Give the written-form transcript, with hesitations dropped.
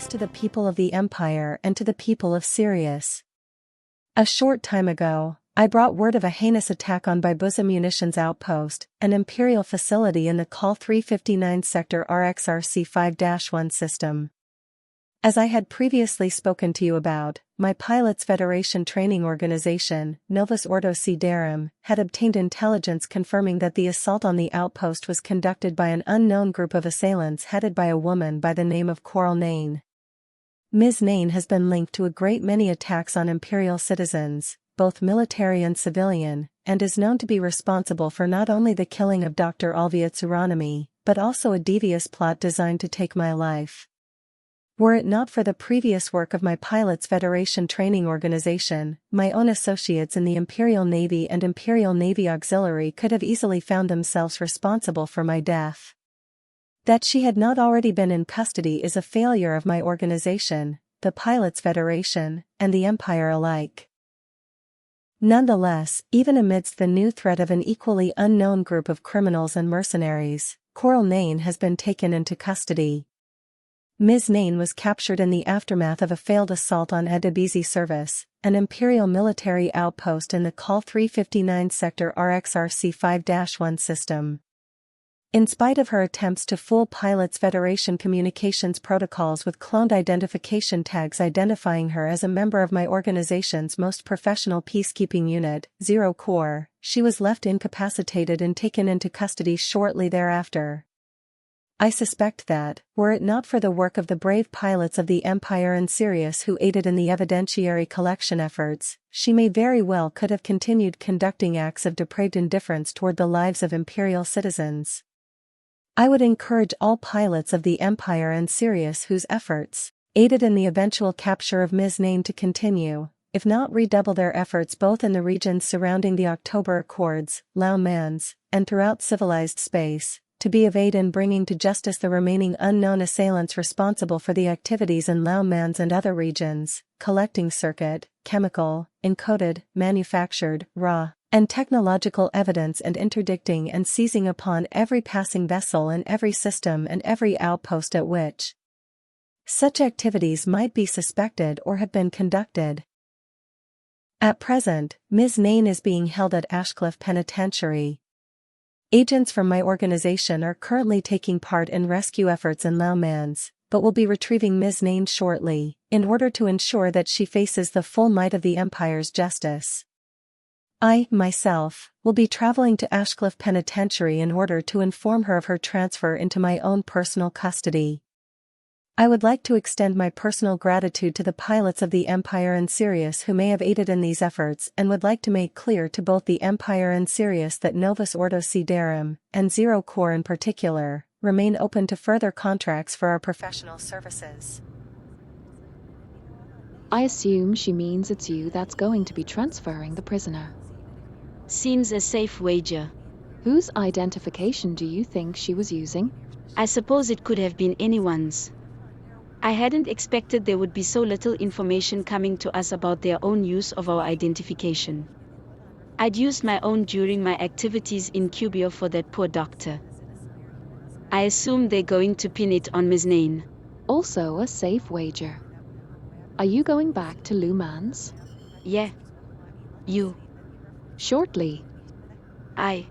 to the people of the Empire and to the people of Sirius. A short time ago, I brought word of a heinous attack on Bibuza Munitions Outpost, an Imperial facility in the Call 359 Sector RXRC-5-1 system. As I had previously spoken to you about, my Pilots Federation training organization, Novus Ordo Siderum, had obtained intelligence confirming that the assault on the outpost was conducted by an unknown group of assailants headed by a woman by the name of Nain. Ms. Nain has been linked to a great many attacks on Imperial citizens, both military and civilian, and is known to be responsible for not only the killing of Dr. Alvia Tsuranami, but also a devious plot designed to take my life. Were it not for the previous work of my Pilots Federation training organization, my own associates in the Imperial Navy and Imperial Navy Auxiliary could have easily found themselves responsible for my death. That she had not already been in custody is a failure of my organization, the Pilots Federation, and the Empire alike. Nonetheless, even amidst the new threat of an equally unknown group of criminals and mercenaries, Nain has been taken into custody. Ms. Nain was captured in the aftermath of a failed assault on Edabizi Service, an Imperial military outpost in the Call 359 Sector RXRC-5-1 system. In spite of her attempts to fool Pilots Federation communications protocols with cloned identification tags identifying her as a member of my organization's most professional peacekeeping unit, Zero Corps, she was left incapacitated and taken into custody shortly thereafter. I suspect that, were it not for the work of the brave pilots of the Empire and Sirius who aided in the evidentiary collection efforts, she may very well could have continued conducting acts of depraved indifference toward the lives of Imperial citizens. I would encourage all pilots of the Empire and Sirius whose efforts aided in the eventual capture of Ms. Nain to continue, if not redouble their efforts both in the regions surrounding the October Accords, Lao Mans, and throughout civilized space, to be of aid in bringing to justice the remaining unknown assailants responsible for the activities in Lao Mans and other regions, collecting circuit, chemical, encoded, manufactured, raw, and technological evidence and interdicting and seizing upon every passing vessel in every system and every outpost at which such activities might be suspected or have been conducted. At present, Ms. Nain is being held at Ashcliffe Penitentiary. Agents from my organization are currently taking part in rescue efforts in Lao Mans, but will be retrieving Ms. Nain shortly, in order to ensure that she faces the full might of the Empire's justice. I, myself, will be traveling to Ashcliffe Penitentiary in order to inform her of her transfer into my own personal custody. I would like to extend my personal gratitude to the pilots of the Empire and Sirius who may have aided in these efforts and would like to make clear to both the Empire and Sirius that Novus Ordo Siderum, and Zero Corps in particular, remain open to further contracts for our professional services. I assume she means it's you that's going to be transferring the prisoner. Seems a safe wager. Whose identification do you think she was using? I suppose it could have been anyone's. I hadn't expected there would be so little information coming to us about their own use of our identification. I'd used my own during my activities in Cubio for that poor doctor. I assume they're going to pin it on Ms. Nain. Also a safe wager. Are you going back to Lao Mans? Yeah. You? Shortly. Aye.